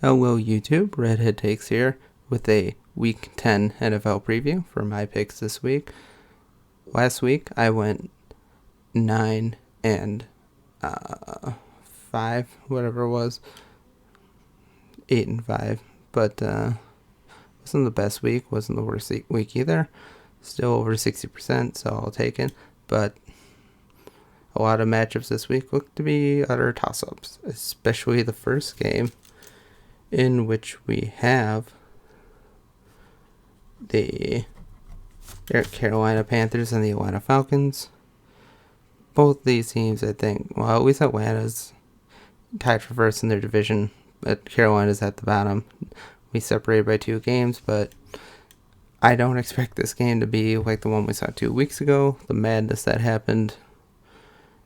Hello YouTube, Redhead Takes here with a Week 10 NFL preview for my picks this week. Last week I went 9 and 5, whatever it was, 8 and 5, but wasn't the best week, wasn't the worst week either. Still over 60%, so I'll take it, but a lot of matchups this week look to be utter toss-ups, especially the first game, in which we have the Carolina Panthers and the Atlanta Falcons. Both these teams, I think, well, at least Atlanta's tied for first in their division, but Carolina's at the bottom. We separated by 2 games, but I don't expect this game to be like the one we saw 2 weeks ago, the madness that happened.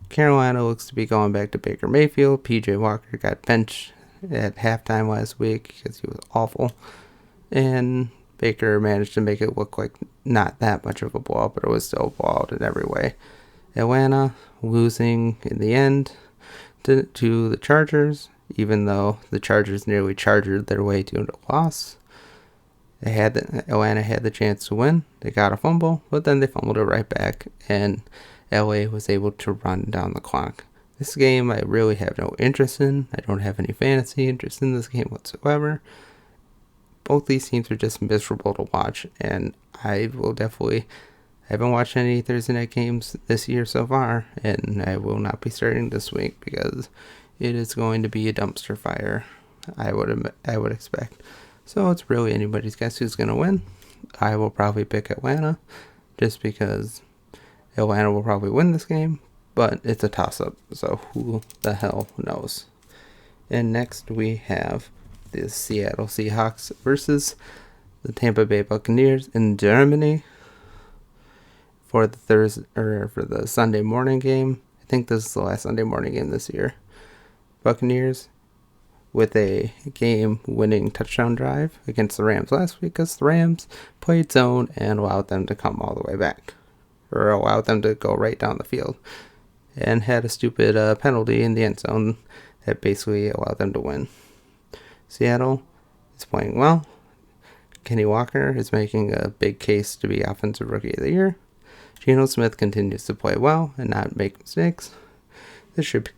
Carolina looks to be going back to Baker Mayfield. PJ Walker got benched at halftime last week because he was awful, and Baker managed to make it look like not that much of a blowout, but it was still a blowout in every way. Atlanta losing in the end to the Chargers, even though the Chargers nearly chargered their way to a loss. Atlanta had the chance to win. They got a fumble, but then they fumbled it right back, and LA was able to run down the clock. This game I really have no interest in. I don't have any fantasy interest in this game whatsoever. Both these teams are just miserable to watch, and I haven't watched any Thursday night games this year so far, and I will not be starting this week because it is going to be a dumpster fire, I would expect. So it's really anybody's guess who's going to win. I will probably pick Atlanta just because Atlanta will probably win this game, but it's a toss-up, so who the hell knows. And next we have the Seattle Seahawks versus the Tampa Bay Buccaneers in Germany for the Sunday morning game. I think this is the last Sunday morning game this year. Buccaneers with a game-winning touchdown drive against the Rams last week because the Rams played zone and allowed them to come all the way back, or allowed them to go right down the field, and had a stupid penalty in the end zone that basically allowed them to win. Seattle is playing well. Kenny Walker is making a big case to be Offensive Rookie of the Year. Geno Smith continues to play well and not make mistakes. This should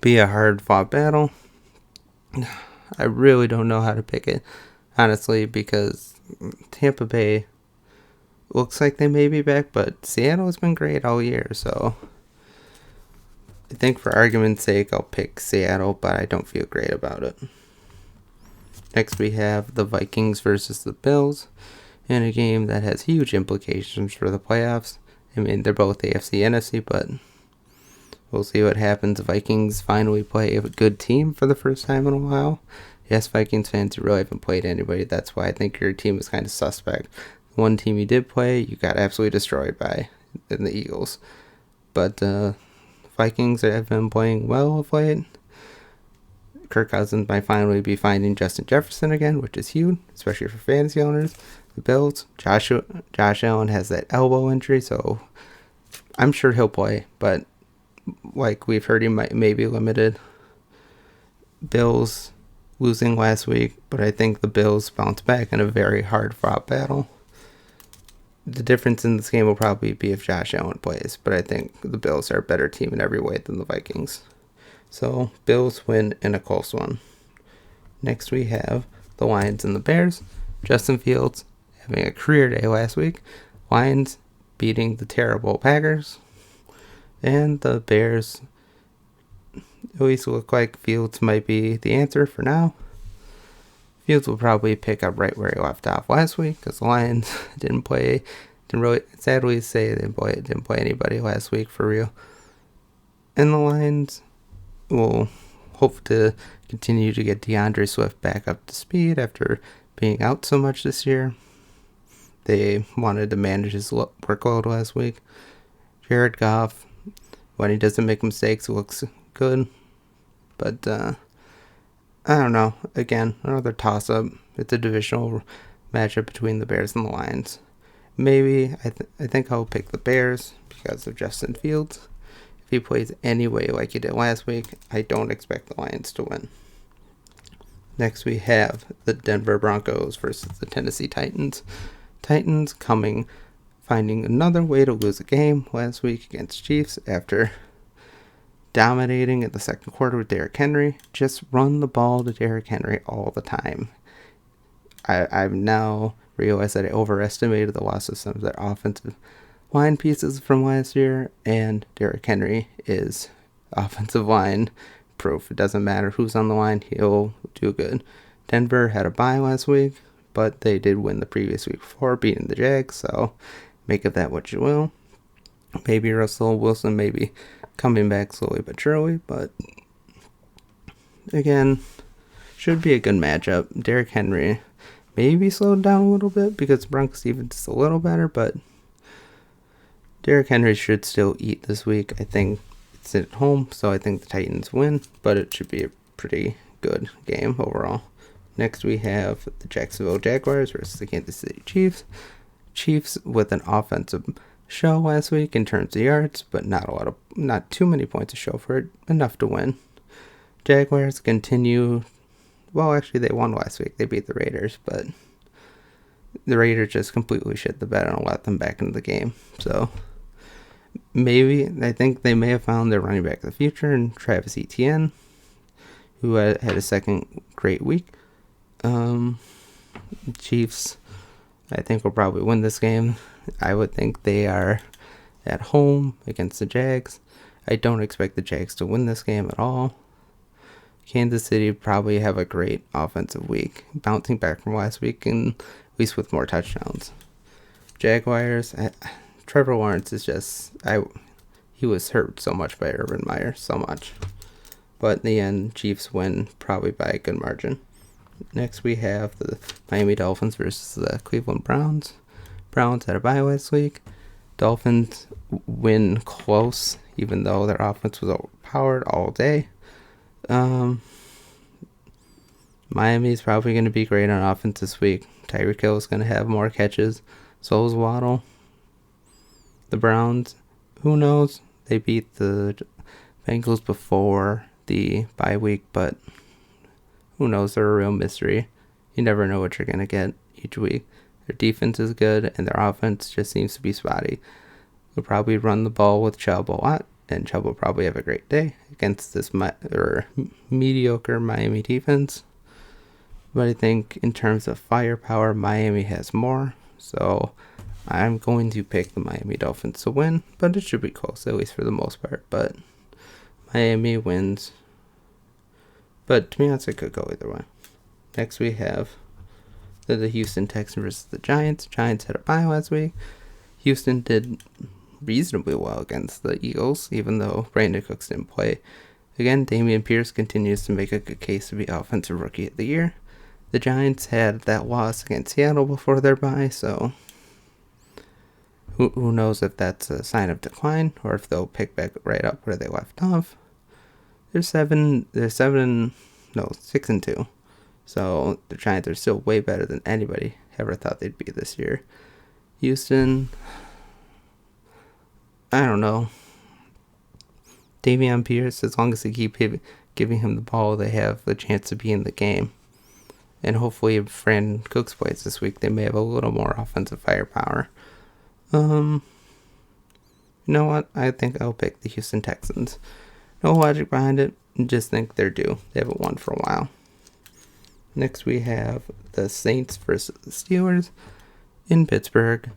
be a hard-fought battle. I really don't know how to pick it, honestly, because Tampa Bay looks like they may be back, but Seattle has been great all year, so I think for argument's sake, I'll pick Seattle, but I don't feel great about it. Next, we have the Vikings versus the Bills in a game that has huge implications for the playoffs. I mean, they're both AFC and NFC, but we'll see what happens. The Vikings finally play a good team for the first time in a while. Yes, Vikings fans, you really haven't played anybody. That's why I think your team is kind of suspect. One team you did play, you got absolutely destroyed by in the Eagles. But Vikings have been playing well of late. Kirk Cousins might finally be finding Justin Jefferson again, which is huge, especially for fantasy owners. The Bills, Josh Allen has that elbow injury, so I'm sure he'll play, but like we've heard, he may be limited. Bills losing last week, but I think the Bills bounce back in a very hard-fought battle. The difference in this game will probably be if Josh Allen plays, but I think the Bills are a better team in every way than the Vikings. So, Bills win in a close one. Next, we have the Lions and the Bears. Justin Fields having a career day last week. Lions beating the terrible Packers. And the Bears at least look like Fields might be the answer for now. Fields will probably pick up right where he left off last week because the Lions didn't really, sadly say, they didn't play anybody last week for real. And the Lions will hope to continue to get DeAndre Swift back up to speed after being out so much this year. They wanted to manage his workload last week. Jared Goff, when he doesn't make mistakes, looks good. But I don't know. Again, another toss-up. It's a divisional matchup between the Bears and the Lions. Maybe I think I'll pick the Bears because of Justin Fields. If he plays anyway like he did last week, I don't expect the Lions to win. Next we have the Denver Broncos versus the Tennessee Titans. Titans finding another way to lose a game last week against Chiefs after dominating in the second quarter with Derrick Henry. Just run the ball to Derrick Henry all the time. I've now realized that I overestimated the loss of some of their offensive line pieces from last year, and Derrick Henry is offensive line proof. It doesn't matter who's on the line, he'll do good. Denver had a bye last week, but they did win the previous week before, beating the Jags, so make of that what you will. Maybe Russell Wilson maybe coming back slowly but surely, but again, should be a good matchup. Derrick Henry maybe slowed down a little bit because Broncos defense is a little better, but Derrick Henry should still eat this week. I think it's at home, so I think the Titans win, but it should be a pretty good game overall. Next we have the Jacksonville Jaguars versus the Kansas City Chiefs. Chiefs with an offensive show last week in terms of yards, but not too many points to show for it, enough to win. Jaguars continue. Well, actually, they won last week. They beat the Raiders, but the Raiders just completely shit the bed and let them back into the game. So I think they may have found their running back of the future in Travis Etienne, who had a second great week. Chiefs, I think, will probably win this game. I would think they are at home against the Jags. I don't expect the Jags to win this game at all. Kansas City probably have a great offensive week, bouncing back from last week and at least with more touchdowns. Jaguars, Trevor Lawrence is just, he was hurt so much by Urban Meyer, so much. But in the end, Chiefs win probably by a good margin. Next we have the Miami Dolphins versus the Cleveland Browns. Browns had a bye last week. Dolphins win close, even though their offense was overpowered all day. Miami's probably going to be great on offense this week. Tyreek Hill is going to have more catches. So is Waddle. The Browns, who knows? They beat the Bengals before the bye week, but who knows? They're a real mystery. You never know what you're going to get each week. Their defense is good, and their offense just seems to be spotty. They'll probably run the ball with Chubb a lot, and Chubb will probably have a great day against this mediocre Miami defense. But I think in terms of firepower, Miami has more. So I'm going to pick the Miami Dolphins to win, but it should be close, at least for the most part. But Miami wins. But to be honest, it could go either way. Next we have the Houston Texans versus the Giants. Giants had a bye last week. Houston did reasonably well against the Eagles, even though Brandon Cooks didn't play. Again, Dameon Pierce continues to make a good case to be Offensive Rookie of the Year. The Giants had that loss against Seattle before their bye, so who knows if that's a sign of decline or if they'll pick back right up where they left off. They're 6-2. So the Giants are still way better than anybody ever thought they'd be this year. Houston, I don't know. Dameon Pierce, as long as they keep giving him the ball, they have a chance to be in the game. And hopefully if Brandon Cooks plays this week, they may have a little more offensive firepower. You know what? I think I'll pick the Houston Texans. No logic behind it. Just think they're due. They haven't won for a while. Next we have the Saints versus the Steelers in Pittsburgh.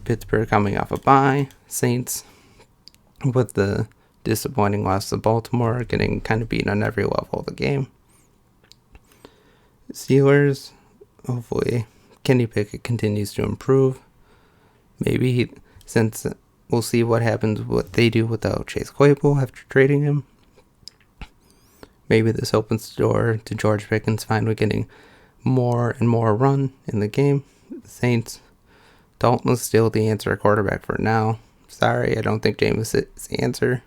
Pittsburgh coming off a bye. Saints with the disappointing loss to Baltimore, getting kind of beaten on every level of the game. Steelers, hopefully Kenny Pickett continues to improve. Maybe since we'll see what they do without Chase Claypool after trading him. Maybe this opens the door to George Pickens finally getting more and more run in the game. The Saints, Dalton is still the answer at quarterback for now. Sorry, I don't think Jameis is the answer.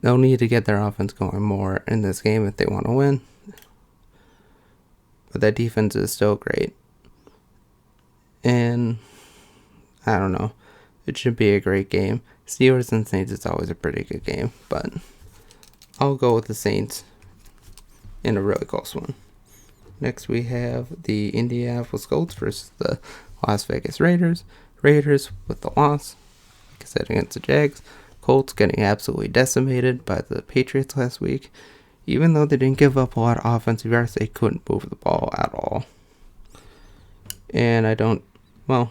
They'll need to get their offense going more in this game if they want to win. But that defense is still great. And I don't know. It should be a great game. Steelers and Saints is always a pretty good game, but I'll go with the Saints in a really close one. Next we have the Indianapolis Colts versus the Las Vegas Raiders. Raiders with the loss, like I said, against the Jags. Colts getting absolutely decimated by the Patriots last week. Even though they didn't give up a lot of offensive yards, they couldn't move the ball at all. And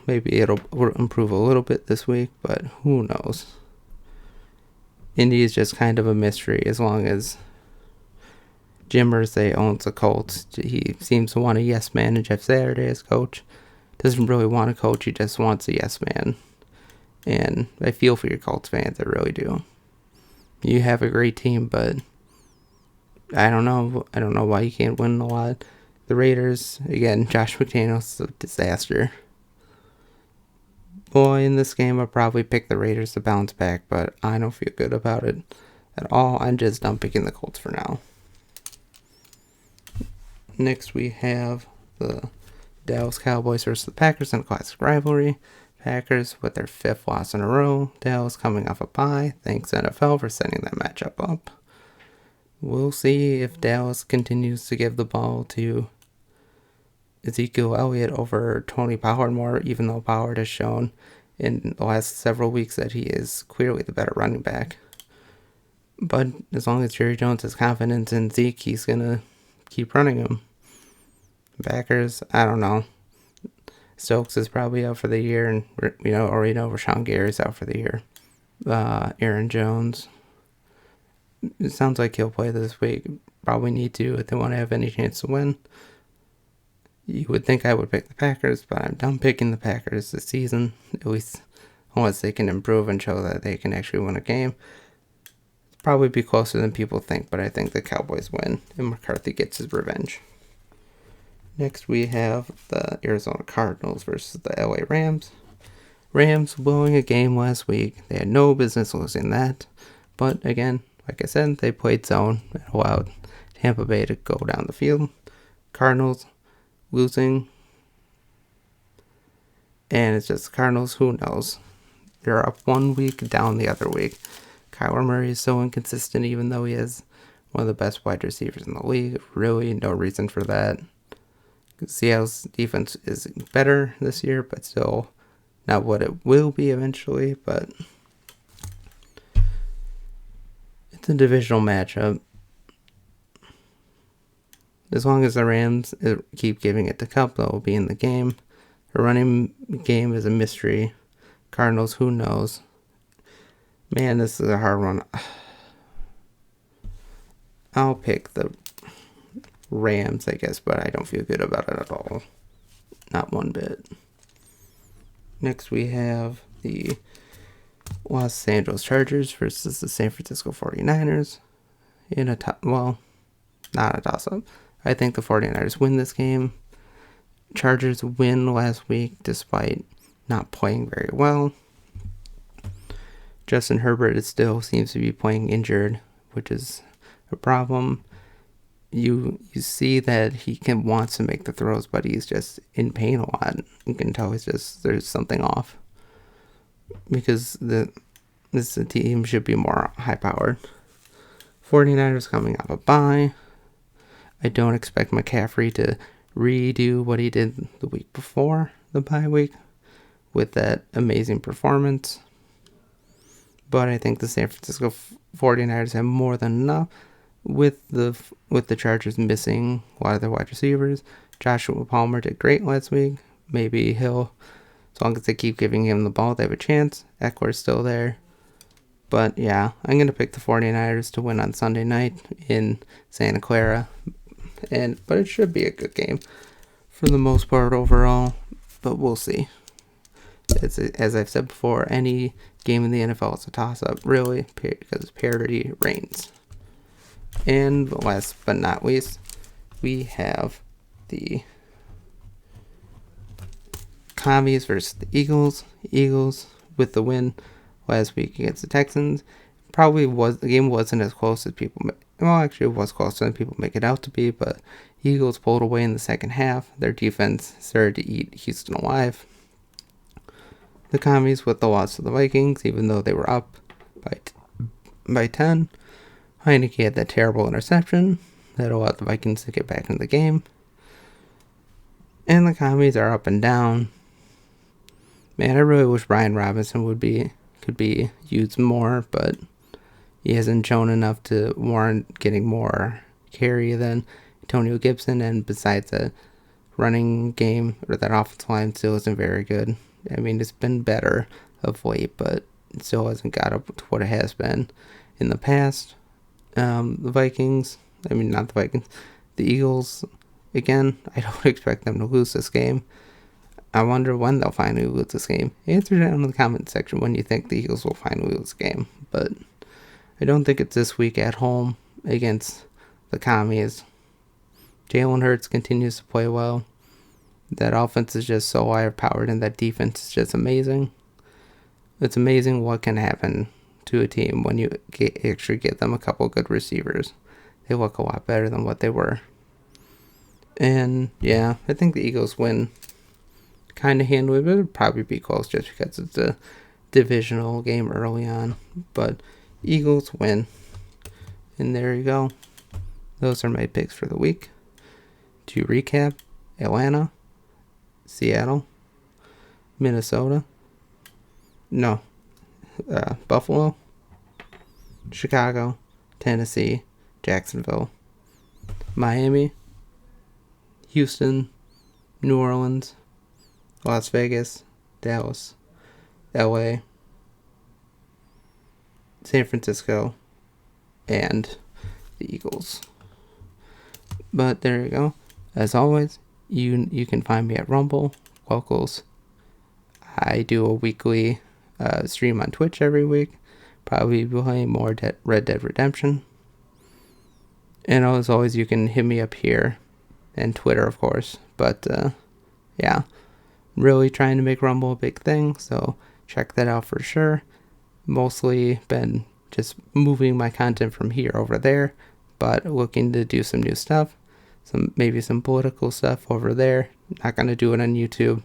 maybe it'll improve a little bit this week, but who knows. Indy is just kind of a mystery as long as Jim Irsay owns the Colts. He seems to want a yes man and Jeff Saturday as coach. Doesn't really want a coach, he just wants a yes man. And I feel for your Colts fans, I really do. You have a great team, but I don't know why you can't win a lot. The Raiders, again, Josh McDaniels is a disaster. Boy, in this game, I'll probably pick the Raiders to bounce back, but I don't feel good about it at all. I'm just done picking the Colts for now. Next, we have the Dallas Cowboys versus the Packers in a classic rivalry. Packers with their 5th loss in a row. Dallas coming off a bye. Thanks NFL for setting that matchup up. We'll see if Dallas continues to give the ball to Ezekiel Elliott over Tony Pollard more, even though Pollard has shown in the last several weeks that he is clearly the better running back. But as long as Jerry Jones has confidence in Zeke, he's going to keep running him. Packers, I don't know. Stokes is probably out for the year, and already know Rashawn Gary's out for the year. Aaron Jones, it sounds like he'll play this week. Probably need to if they want to have any chance to win. You would think I would pick the Packers, but I'm done picking the Packers this season, at least unless they can improve and show that they can actually win a game. It'll probably be closer than people think, but I think the Cowboys win and McCarthy gets his revenge. Next we have the Arizona Cardinals versus the LA Rams. Rams blowing a game last week. They had no business losing that, but again, like I said, they played zone and allowed Tampa Bay to go down the field. Cardinals losing, and it's just Cardinals, who knows? They're up one week, down the other week. Kyler Murray is so inconsistent, even though he is one of the best wide receivers in the league. Really, no reason for that. Seattle's defense is better this year, but still not what it will be eventually, but it's a divisional matchup. As long as the Rams keep giving it to Kupp, they'll be in the game. The running game is a mystery. Cardinals, who knows? Man, this is a hard one. I'll pick the Rams, I guess, but I don't feel good about it at all. Not one bit. Next, we have the Los Angeles Chargers versus the San Francisco 49ers. Not a toss-up. I think the 49ers win this game. Chargers win last week despite not playing very well. Justin Herbert still seems to be playing injured, which is a problem. You see that he wants to make the throws, but he's just in pain a lot. You can tell there's something off. Because this team should be more high-powered. 49ers coming off a bye. I don't expect McCaffrey to redo what he did the week before the bye week with that amazing performance. But I think the San Francisco 49ers have more than enough with the Chargers missing a lot of their wide receivers. Joshua Palmer did great last week. Maybe as long as they keep giving him the ball, they have a chance. Eckler's still there. But yeah, I'm going to pick the 49ers to win on Sunday night in Santa Clara. But it should be a good game for the most part overall. But we'll see. As I've said before, any game in the NFL is a toss-up, really, because parity reigns. And last but not least, we have the Commies versus the Eagles. Eagles with the win last week against the Texans. The game wasn't as close as people. Actually, it was closer than people make it out to be, but Eagles pulled away in the second half. Their defense started to eat Houston alive. The Commies with the loss to the Vikings, even though they were up by 10. Heineke had that terrible interception that allowed the Vikings to get back in the game. And the Commies are up and down. Man, I really wish Brian Robinson could be used more, but he hasn't shown enough to warrant getting more carry than Antonio Gibson. And besides, the running game or that offensive line still isn't very good. I mean, it's been better of late, but it still hasn't got up to what it has been in the past. The Vikings, I mean, not the Vikings, the Eagles, again, I don't expect them to lose this game. I wonder when they'll finally lose this game. Answer down in the comment section when you think the Eagles will finally lose the game. But I don't think it's this week at home against the Commies. Jalen Hurts continues to play well. That offense is just so high-powered, and that defense is just amazing. It's amazing what can happen to a team when you actually get them a couple good receivers. They look a lot better than what they were. And yeah, I think the Eagles win kind of handily, but it'll probably be close just because it's a divisional game early on. But Eagles win. And there you go. Those are my picks for the week. To recap, Atlanta, Seattle, Minnesota, Buffalo, Chicago, Tennessee, Jacksonville, Miami, Houston, New Orleans, Las Vegas, Dallas, LA, San Francisco, and the Eagles. But there you go. As always, you can find me at Rumble, Locals. I do a weekly stream on Twitch every week. Probably playing more Red Dead Redemption. And as always, you can hit me up here and Twitter, of course. But yeah, really trying to make Rumble a big thing, so check that out for sure. Mostly been just moving my content from here over there, but looking to do some new stuff. Maybe some political stuff over there. Not going to do it on YouTube.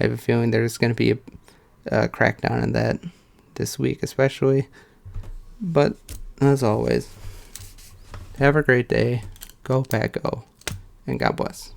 I have a feeling there's going to be a crackdown on that this week especially. But as always, have a great day. Go Pack Go. And God bless.